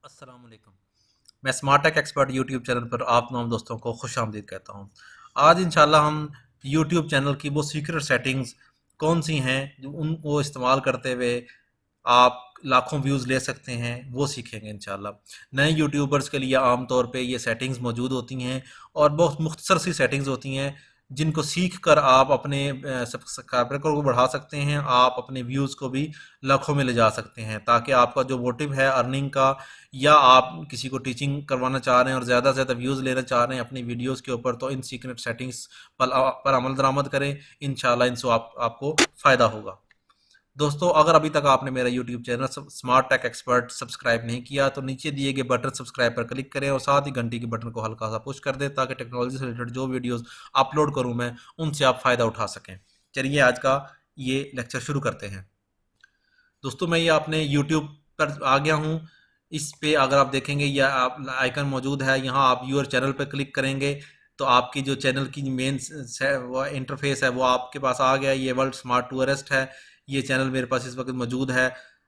अस्सलाम वालेकुम। मैं smart tech expert YouTube channel पर आप तमाम दोस्तों को खुश आमदीद कहता हूँ। आज इंशाल्लाह हम यूट्यूब चैनल की वो सीक्रेट सेटिंग्स कौन सी हैं जो उनको इस्तेमाल करते हुए आप लाखों व्यूज़ ले सकते हैं वो सीखेंगे इंशाल्लाह। नए यूट्यूबर्स के लिए आम तौर पे ये सेटिंग्स मौजूद होती हैं और बहुत मुख्तसर सी सेटिंग्स होती हैं जिनको सीख कर आप अपने सब्सक्राइबर को बढ़ा सकते हैं, आप अपने व्यूज़ को भी लाखों में ले जा सकते हैं, ताकि आपका जो मोटिव है अर्निंग का, या आप किसी को टीचिंग करवाना चाह रहे हैं और ज़्यादा से ज़्यादा व्यूज़ लेना चाह रहे हैं अपनी वीडियोज़ के ऊपर, तो इन सीक्रेट सेटिंग्स पर अमल दरामद करें। इंशाल्लाह इनसे आपको फ़ायदा होगा। दोस्तों, अगर अभी तक आपने मेरा YouTube channel smart tech expert subscribe नहीं किया तो नीचे दिए गए बटन सब्सक्राइब पर क्लिक करें और साथ ही घंटी के बटन को हल्का सा पुश कर दें, ताकि टेक्नोलॉजी से रिलेटेड जो वीडियोस अपलोड करूं मैं उनसे आप फ़ायदा उठा सकें। चलिए आज का ये लेक्चर शुरू करते हैं। दोस्तों, मैं ये अपने यूट्यूब पर आ गया हूँ। इस पे अगर आप देखेंगे यह आप आइकन मौजूद है, यहाँ आप व्यूअर चैनल पर क्लिक करेंगे तो आपकी जो चैनल की मेन वो इंटरफेस है वो आपके पास आ गया। ये वर्ल्ड स्मार्ट टूरिस्ट है, ये चैनल मेरे पास इस वक्त मौजूद है।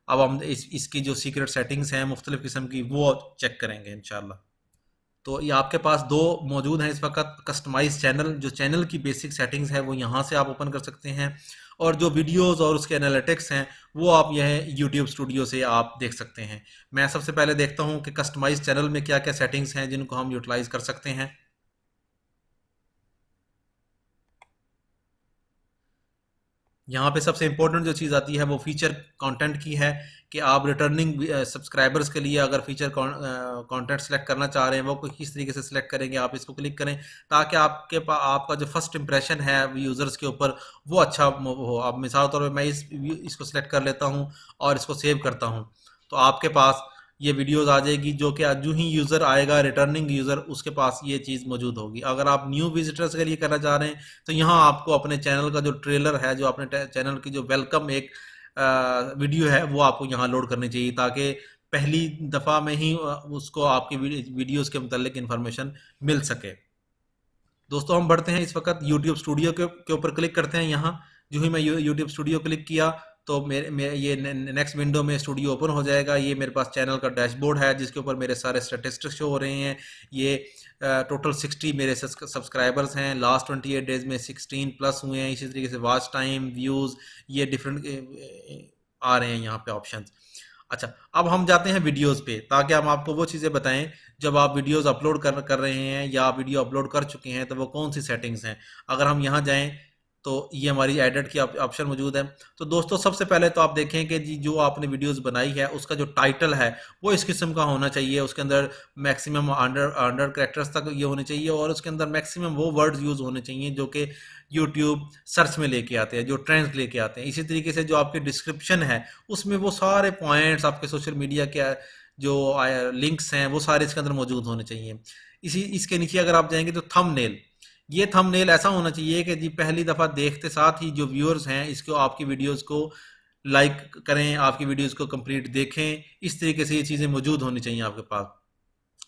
अब हम इसकी जो सीक्रेट सेटिंग्स हैं मुख्तलिफ किस्म की वो चेक करेंगे इंशाल्लाह। तो ये आपके पास दो मौजूद हैं इस वक्त। कस्टमाइज चैनल, जो चैनल की बेसिक सेटिंग्स है वो यहाँ से आप ओपन कर सकते हैं, और जो वीडियोस और उसके एनालिटिक्स हैं वो आप यह यूट्यूब स्टूडियो से आप देख सकते हैं। मैं सबसे पहले देखता हूँ कि कस्टमाइज चैनल में क्या क्या सेटिंग्स हैं जिनको हम यूटिलाइज कर सकते हैं। यहाँ पे सबसे इंपॉर्टेंट जो चीज़ आती है वो फीचर कंटेंट की है, कि आप रिटर्निंग सब्सक्राइबर्स के लिए अगर फीचर कंटेंट सेलेक्ट करना चाह रहे हैं वो किस तरीके से सिलेक्ट करेंगे। आप इसको क्लिक करें ताकि आपका जो फर्स्ट इंप्रेशन है यूज़र्स के ऊपर वो अच्छा हो। अब मिसाल तौर पर मैं इसको सिलेक्ट कर लेता हूँ और इसको सेव करता हूँ, तो आपके पास ये वीडियोस आ जाएगी, जो कि जो ही यूज़र आएगा रिटर्निंग यूज़र उसके पास ये चीज़ मौजूद होगी। अगर आप न्यू विजिटर्स के लिए करना चाह रहे हैं तो यहाँ आपको अपने चैनल का जो ट्रेलर है, जो अपने चैनल की जो वेलकम एक वीडियो है वो आपको यहाँ लोड करनी चाहिए, ताकि पहली दफ़ा में ही उसको आपकी वीडियोस के मुतालिक इन्फॉर्मेशन मिल सके। दोस्तों, हम बढ़ते हैं इस वक्त यूट्यूब स्टूडियो के ऊपर क्लिक करते हैं। यहाँ जो ही मैं यूट्यूब स्टूडियो क्लिक किया तो मेरे ये नेक्स्ट विंडो में स्टूडियो ओपन हो जाएगा। ये मेरे पास चैनल का डैशबोर्ड है जिसके ऊपर मेरे सारे स्टेटिस्टिक्स शो हो रहे हैं। ये टोटल 60 मेरे सब्सक्राइबर्स हैं, लास्ट 28 डेज में 16 प्लस हुए हैं। इसी तरीके से वॉच टाइम, व्यूज़, ये डिफरेंट आ रहे हैं यहाँ पे ऑप्शंस। अच्छा, अब हम जाते हैं वीडियोस पे, ताकि हम आपको वो चीज़ें बताएं जब आप वीडियोस अपलोड कर रहे हैं या आप वीडियो अपलोड कर चुके हैं तो वो कौन सी सेटिंग्स हैं। अगर हम यहाँ जाएं तो ये हमारी एडिट की ऑप्शन मौजूद है। तो दोस्तों, सबसे पहले तो आप देखें कि जी जो आपने वीडियोस बनाई है उसका जो टाइटल है वो इस किस्म का होना चाहिए। उसके अंदर मैक्सिमम 100 कैरेक्टर्स तक ये होने चाहिए, और उसके अंदर मैक्सिमम वो वर्ड्स यूज़ होने चाहिए जो कि यूट्यूब सर्च में लेके आते हैं, जो ट्रेंड्स लेके आते हैं। इसी तरीके से जो आपकी डिस्क्रिप्शन है उसमें वो सारे पॉइंट्स आपके सोशल मीडिया के जो लिंक्स हैं वो सारे इसके अंदर मौजूद होने चाहिए। इसके नीचे अगर आप जाएंगे तो थंबनेल, ये थंबनेल ऐसा होना चाहिए कि जी पहली दफ़ा देखते साथ ही जो व्यूअर्स हैं इसको आपकी वीडियोस को लाइक करें, आपकी वीडियोस को कंप्लीट देखें। इस तरीके से ये चीज़ें मौजूद होनी चाहिए आपके पास।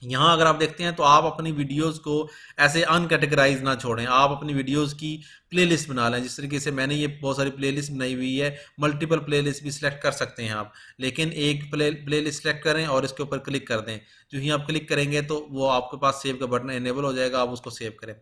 यहाँ अगर आप देखते हैं तो आप अपनी वीडियोस को ऐसे अनकैटेगराइज ना छोड़ें, आप अपनी वीडियोस की प्लेलिस्ट बना लें। जिस तरीके से मैंने ये बहुत सारी प्लेलिस्ट बनाई हुई है, मल्टीपल प्लेलिस्ट भी सिलेक्ट कर सकते हैं आप, लेकिन एक प्लेलिस्ट सेलेक्ट करें और इसके ऊपर क्लिक कर दें। जो ही आप क्लिक करेंगे तो वो आपके पास सेव का बटन एनेबल हो जाएगा, आप उसको सेव करें।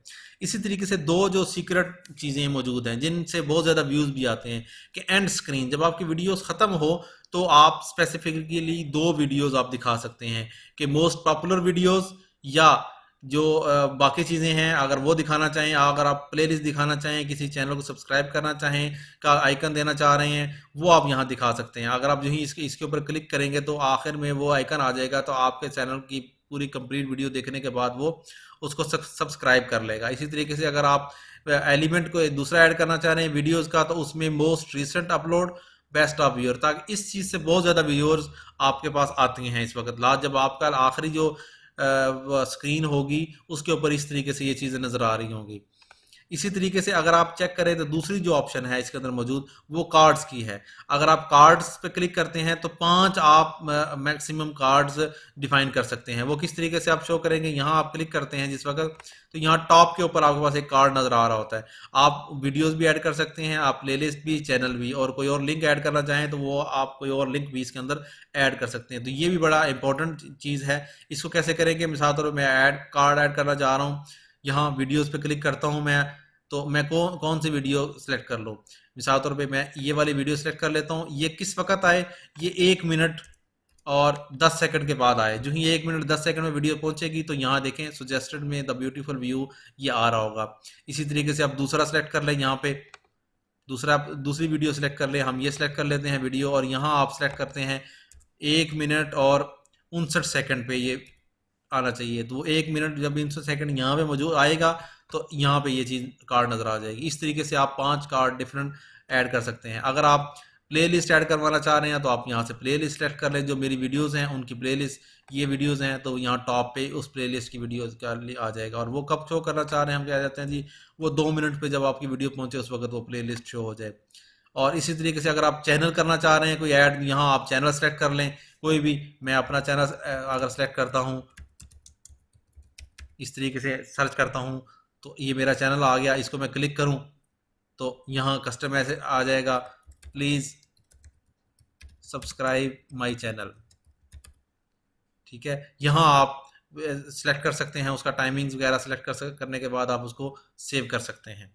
इसी तरीके से दो जो सीक्रेट चीज़ें मौजूद हैं जिनसे बहुत ज़्यादा व्यूज़ भी आते हैं, कि एंड स्क्रीन, जब आपकी वीडियोस ख़त्म हो तो आप स्पेसिफिकली दो वीडियोस आप दिखा सकते हैं, कि मोस्ट पॉपुलर वीडियोस या जो बाकी चीज़ें हैं अगर वो दिखाना चाहें, अगर आप प्लेलिस्ट दिखाना चाहें, किसी चैनल को सब्सक्राइब करना चाहें का आइकन देना चाह रहे हैं, वो आप यहाँ दिखा सकते हैं। अगर आप जो ही इसके ऊपर क्लिक करेंगे तो आखिर में वो आइकन आ जाएगा, तो आपके चैनल की पूरी कंप्लीट वीडियो देखने के बाद वो उसको सब्सक्राइब कर लेगा। इसी तरीके से अगर आप एलिमेंट को दूसरा ऐड करना चाह रहे हैं वीडियोज़ का, तो उसमें most recent upload, best of viewer, ताकि इस चीज़ से बहुत ज़्यादा व्यूअर्स आपके पास आती हैं इस वक्त। लास्ट जब आपका आखिरी जो स्क्रीन होगी उसके ऊपर इस तरीके से ये चीज़ें नज़र आ रही होंगी। इसी तरीके से अगर आप चेक करें तो दूसरी जो ऑप्शन है इसके अंदर मौजूद वो कार्ड्स की है। अगर आप कार्ड्स पे क्लिक करते हैं तो 5 आप मैक्सिमम कार्ड्स डिफाइन कर सकते हैं। वो किस तरीके से आप शो करेंगे, यहाँ आप क्लिक करते हैं जिस वक्त, तो यहाँ टॉप के ऊपर आपके पास एक कार्ड नजर आ रहा होता है। आप वीडियोस भी ऐड कर सकते हैं, आप प्लेलिस्ट भी, चैनल भी, और कोई और लिंक ऐड करना चाहें तो वो आप कोई और लिंक भी इसके अंदर ऐड कर सकते हैं। तो ये भी बड़ा इंपॉर्टेंट चीज़ है। इसको कैसे करेंगे, मिसाल तौर पर मैं ऐड कार्ड ऐड करना चाह रहा हूँ, यहाँ वीडियोस पे क्लिक करता हूँ मैं, तो मैं कौन सी वीडियो सेलेक्ट कर लूँ। मिसाल तौर पे मैं ये वाली वीडियो सेलेक्ट कर लेता हूँ। ये किस वक्त आए, ये 1 मिनट और 10 सेकंड के बाद आए। जो ही 1 मिनट 10 सेकंड में वीडियो पहुंचेगी तो यहाँ देखें सजेस्टेड में द ब्यूटीफुल व्यू ये आ रहा होगा। इसी तरीके से आप दूसरा सेलेक्ट कर लें, यहाँ पे दूसरी वीडियो सेलेक्ट कर लें। हम ये सेलेक्ट कर लेते हैं वीडियो, और यहाँ आप सेलेक्ट करते हैं 1 मिनट और 59 सेकंड पे ये आना चाहिए। तो 1 मिनट जब 59 सेकंड यहाँ पे मौजूद आएगा तो यहाँ पे ये चीज़ कार्ड नज़र आ जाएगी। इस तरीके से आप 5 कार्ड डिफरेंट ऐड कर सकते हैं। अगर आप प्ले लिस्ट ऐड करवाना चाह रहे हैं तो आप यहाँ से प्ले लिस्ट सेलेक्ट कर लें, जो मेरी वीडियोज़ हैं उनकी प्ले लिस्ट, ये वीडियोज़ हैं तो यहाँ टॉप पे उस प्ले लिस्ट की वीडियोज़ का आ जाएगा। और वो कब शो करना चाह रहे हैं हम, क्या जाते हैं जी, वो 2 मिनट पे जब आपकी वीडियो पहुँचे उस वक्त वो प्ले लिस्ट शो हो जाए। और इसी तरीके से अगर आप चैनल करना चाह रहे हैं कोई ऐड, यहाँ आप चैनल सेलेक्ट कर लें कोई भी। मैं अपना चैनल अगर सेलेक्ट करता हूँ, इस तरीके से सर्च करता हूँ तो ये मेरा चैनल आ गया। इसको मैं क्लिक करूँ तो यहाँ कस्टम ऐसे आ जाएगा, प्लीज़ सब्सक्राइब माय चैनल। ठीक है, यहाँ आप सेलेक्ट कर सकते हैं उसका टाइमिंग्स वगैरह सेलेक्ट करने के बाद आप उसको सेव कर सकते हैं।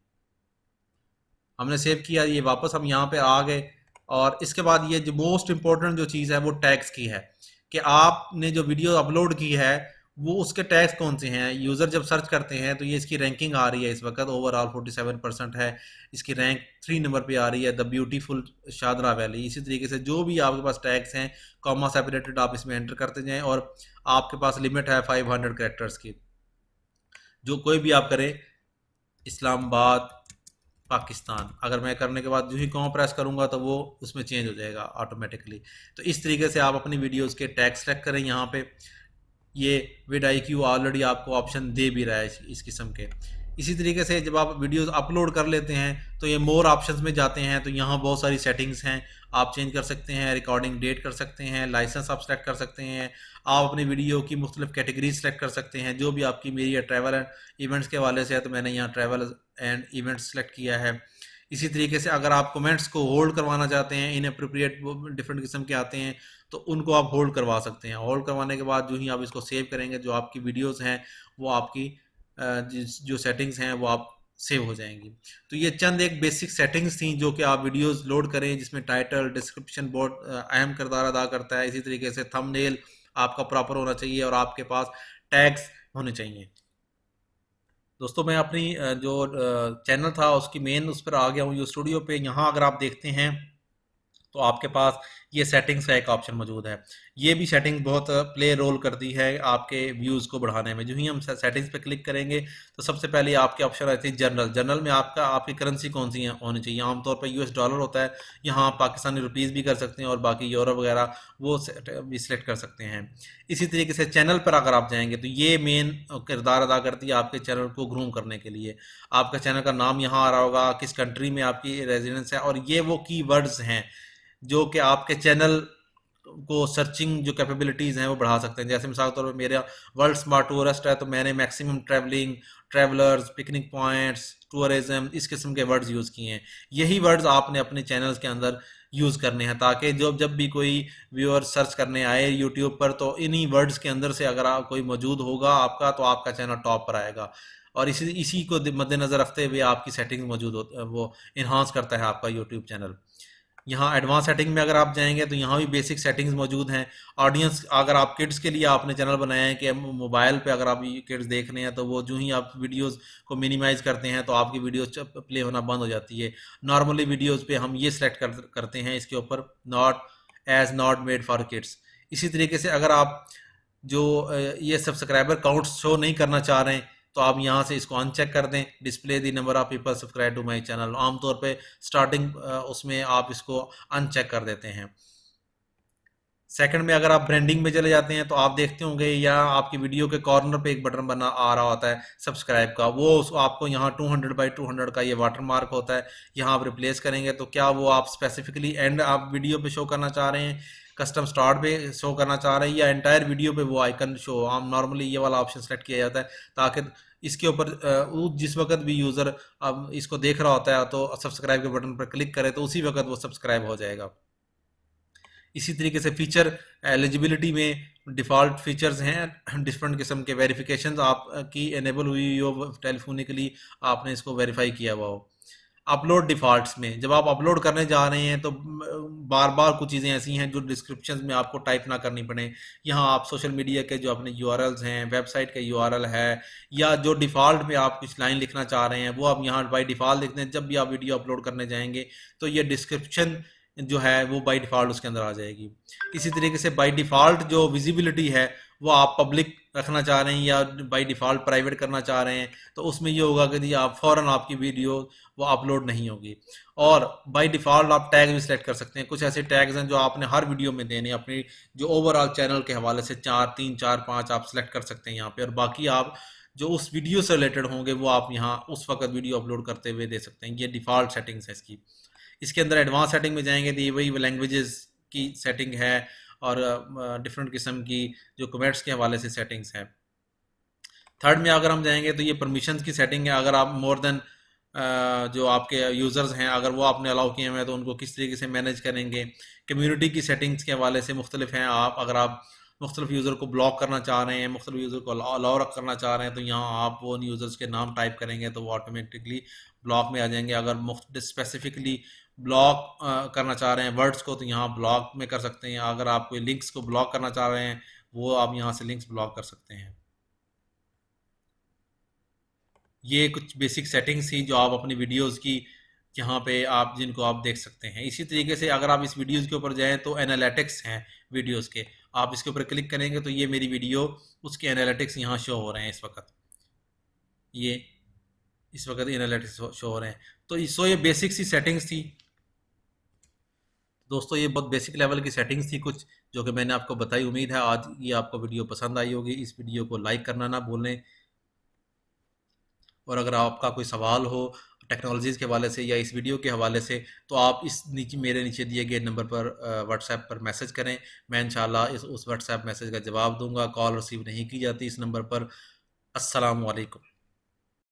हमने सेव किया, ये वापस हम यहाँ पे आ गए। और इसके बाद ये जो मोस्ट इंपॉर्टेंट जो चीज़ है वो टैग्स की है, कि आपने जो वीडियो अपलोड की है वो उसके टैग्स कौन से हैं। यूज़र जब सर्च करते हैं तो ये इसकी रैंकिंग आ रही है, इस वक्त ओवरऑल 47% है, इसकी रैंक 3 नंबर पे आ रही है, द ब्यूटीफुल शादरा वैली। इसी तरीके से जो भी आपके पास टैग्स हैं कॉमा सेपरेटेड आप इसमें एंटर करते जाएं, और आपके पास लिमिट है 500 कैरेक्टर्स की। जो कोई भी आप करें, इस्लामाबाद पाकिस्तान, अगर मैं करने के बाद जो ही कॉमा प्रेस करूंगा तो वो उसमें चेंज हो जाएगा ऑटोमेटिकली। तो इस तरीके से आप अपनी वीडियोस के टैग सेलेक्ट करें। यहाँ पे ये विड IQ ऑलरेडी आपको ऑप्शन दे भी रहा है इस किस्म के। इसी तरीके से जब आप वीडियोस अपलोड कर लेते हैं तो ये मोर ऑप्शंस में जाते हैं, तो यहाँ बहुत सारी सेटिंग्स हैं, आप चेंज कर सकते हैं, रिकॉर्डिंग डेट कर सकते हैं, लाइसेंस आप सेलेक्ट कर सकते हैं, आप अपनी वीडियो की मुख्तलिफ कैटेगरी सेलेक्ट कर सकते हैं। जो भी आपकी, मेरी ट्रैवल एंड इवेंट्स के हवाले से है तो मैंने यहाँ ट्रैवल एंड इवेंट्स सेलेक्ट किया है। इसी तरीके से अगर आप कमेंट्स को होल्ड करवाना चाहते हैं, इनअप्रोप्रिएट डिफरेंट किस्म के आते हैं तो उनको आप होल्ड करवा सकते हैं। होल्ड करवाने के बाद जो ही आप इसको सेव करेंगे, जो आपकी वीडियोस हैं वो आपकी जो सेटिंग्स हैं वो आप सेव हो जाएंगी। तो ये चंद एक बेसिक सेटिंग्स थी जो कि आप वीडियोस लोड करें, जिसमें टाइटल, डिस्क्रिप्शन बहुत अहम किरदार अदा करता है। इसी तरीके से थंबनेल आपका प्रॉपर होना चाहिए और आपके पास टैग्स होने चाहिए। दोस्तों मैं अपनी जो चैनल था उसकी मेन उस पर आ गया हूँ, स्टूडियो पे। यहाँ अगर आप देखते हैं तो आपके पास ये सेटिंग्स का एक ऑप्शन मौजूद है। ये भी सेटिंग बहुत प्ले रोल करती है आपके व्यूज़ को बढ़ाने में। जो ही हम सेटिंग्स पे क्लिक करेंगे तो सबसे पहले आपके ऑप्शन आती है जनरल। जनरल में आपकी करेंसी कौन सी होनी चाहिए। आमतौर पर US डॉलर होता है, यहाँ आप पाकिस्तानी रुपीज़ भी कर सकते हैं और बाकी यूरो वगैरह वो भी सिलेक्ट कर सकते हैं। इसी तरीके से चैनल पर अगर आप जाएंगे तो ये मेन किरदार अदा करती है आपके चैनल को ग्रूम करने के लिए। आपका चैनल का नाम यहाँ आ रहा होगा, किस कंट्री में आपकी रेजिडेंस है, और ये वो कीवर्ड्स हैं जो कि आपके चैनल को सर्चिंग जो कैपेबिलिटीज़ हैं वो बढ़ा सकते हैं। जैसे मिसाल के तौर पर मेरा वर्ल्ड स्मार्ट टूरिस्ट है तो मैंने maximum travelling, travellers, picnic points, tourism, इस किस्म के वर्ड्स यूज़ किए हैं। यही वर्ड्स आपने अपने चैनल्स के अंदर यूज़ करने हैं ताकि जब भी कोई व्यूअर सर्च करने आए यूट्यूब पर तो इन्हीं वर्ड्स के अंदर से अगर कोई मौजूद होगा आपका तो आपका चैनल टॉप पर आएगा। और इसी को मद्देनज़र रखते हुए आपकी सेटिंग मौजूद वो इन्हांस करता है आपका यूट्यूब चैनल। यहाँ एडवांस सेटिंग में अगर आप जाएंगे तो यहाँ भी बेसिक सेटिंग्स मौजूद हैं। ऑडियंस, अगर आप किड्स के लिए आपने चैनल बनाया है कि मोबाइल पे अगर आप किड्स देख रहे हैं तो वो जो ही आप वीडियोस को मिनिमाइज करते हैं तो आपकी वीडियोस प्ले होना बंद हो जाती है। नॉर्मली वीडियोस पे हम ये सिलेक्ट करते हैं इसके ऊपर, नॉट मेड फॉर किड्स। इसी तरीके से अगर आप जो ये सब्सक्राइबर काउंट शो नहीं करना चाह रहे हैं तो आप यहाँ से इसको अनचेक कर दें, display the number of people subscribe to my channel. आमतौर पे स्टार्टिंग उसमें आप इसको अनचेक कर देते हैं। सेकंड में अगर आप ब्रांडिंग में चले जाते हैं तो आप देखते होंगे या आपकी वीडियो के कॉर्नर पे एक बटन बना आ रहा होता है सब्सक्राइब का, वो आपको यहाँ 200 बाई 200 का ये वाटर मार्क होता है, यहाँ आप रिप्लेस करेंगे तो क्या वो आप स्पेसिफिकली एंड आप वीडियो पे शो करना चाह रहे हैं, कस्टम स्टार्ट पे शो करना चाह रहे हैं, या एंटायर वीडियो पे वो आइकन शो, हम नॉर्मली ये वाला ऑप्शन सेलेक्ट किया जाता है ताकि इसके ऊपर जिस वक्त भी यूज़र अब इसको देख रहा होता है तो सब्सक्राइब के बटन पर क्लिक करे तो उसी वक्त वो सब्सक्राइब हो जाएगा। इसी तरीके से फीचर एलिजिबिलिटी में डिफ़ॉल्ट फीचर्स हैं, डिफरेंट किस्म के वेरिफिकेशंस आप की एनेबल हुई हो टेलीफोनिकली, आपने इसको वेरीफाई किया हुआ हो। अपलोड डिफ़ॉल्ट्स में जब आप अपलोड करने जा रहे हैं तो बार बार कुछ चीज़ें ऐसी हैं जो डिस्क्रिप्शन में आपको टाइप ना करनी पड़े, यहाँ आप सोशल मीडिया के जो अपने यूआरएल्स हैं, वेबसाइट का यूआरएल है, या जो डिफ़ॉल्ट में आप कुछ लाइन लिखना चाह रहे हैं वो आप यहाँ बाई डिफ़ॉल्ट लिखते हैं। जब भी आप वीडियो अपलोड करने जाएंगे तो ये डिस्क्रिप्शन जो है वो बाय डिफ़ॉल्ट उसके अंदर आ जाएगी। इसी तरीके से बाय डिफ़ॉल्ट जो विजिबिलिटी है वो आप पब्लिक रखना चाह रहे हैं या बाय डिफ़ॉल्ट प्राइवेट करना चाह रहे हैं तो उसमें ये होगा कि आप फ़ौरन आपकी वीडियो वो अपलोड नहीं होगी। और बाय डिफ़ॉल्ट आप टैग भी सिलेक्ट कर सकते हैं, कुछ ऐसे टैग्स हैं जो आपने हर वीडियो में देने अपनी जो ओवरऑल चैनल के हवाले से 4 3 4 5 आप सिलेक्ट कर सकते हैं यहाँ पे, और बाकी आप जो उस वीडियो से रिलेटेड होंगे वो आप यहाँ उस वक्त वीडियो अपलोड करते हुए दे सकते हैं। ये डिफ़ॉल्ट सेटिंग्स है इसकी। इसके अंदर एडवांस सेटिंग में जाएंगे तो ये वही लैंग्वेजेस की सेटिंग है और डिफरेंट किस्म की जो कमेंट्स के हवाले से सेटिंग्स हैं। थर्ड में अगर हम जाएंगे तो ये परमिशंस की सेटिंग है, अगर आप मोर देन जो आपके यूज़र्स हैं अगर वो आपने अलाउ किए हुए हैं तो उनको किस तरीके से मैनेज करेंगे। कम्युनिटी की सेटिंग्स के हवाले से मुख्तलिफ हैं, आप अगर आप मुख्तलिफ यूज़र को ब्लॉक करना चाह रहे हैं, मुख्तलिफ यूज़र को अलाउ करना चाह रहे हैं तो यहाँ आप वो उन यूज़र्स के नाम टाइप करेंगे तो वो ऑटोमेटिकली ब्लॉक में आ जाएंगे। अगर स्पेसिफिकली ब्लॉक करना चाह रहे हैं वर्ड्स को तो यहाँ ब्लॉक में कर सकते हैं, अगर आप कोई लिंक्स को ब्लॉक करना चाह रहे हैं वो आप यहाँ से लिंक्स ब्लॉक कर सकते हैं। ये कुछ बेसिक सेटिंग्स थी जो आप अपनी वीडियोस की यहाँ पे आप जिनको आप देख सकते हैं। इसी तरीके से अगर आप इस वीडियोस के ऊपर जाएं तो एनालिटिक्स हैं वीडियोस के, आप इसके ऊपर क्लिक करेंगे तो ये मेरी वीडियो उसके एनालिटिक्स यहाँ शो हो रहे हैं इस वक्त, ये इस वक्त एनालिटिक्स शो हो रहे हैं। तो ये बेसिक सी सेटिंग्स थी दोस्तों, ये बहुत बेसिक लेवल की सेटिंग्स थी कुछ जो कि मैंने आपको बताई। उम्मीद है आज ये आपको वीडियो पसंद आई होगी। इस वीडियो को लाइक करना ना भूलें, और अगर आपका कोई सवाल हो टेक्नोलॉजीज़ के हवाले से या इस वीडियो के हवाले से तो आप इस नीचे मेरे नीचे दिए गए नंबर पर व्हाट्सएप पर मैसेज करें, मैं इंशाल्लाह उस व्हाट्सएप मैसेज का जवाब दूंगा। कॉल रिसीव नहीं की जाती इस नंबर पर। अस्सलाम वालेकुम।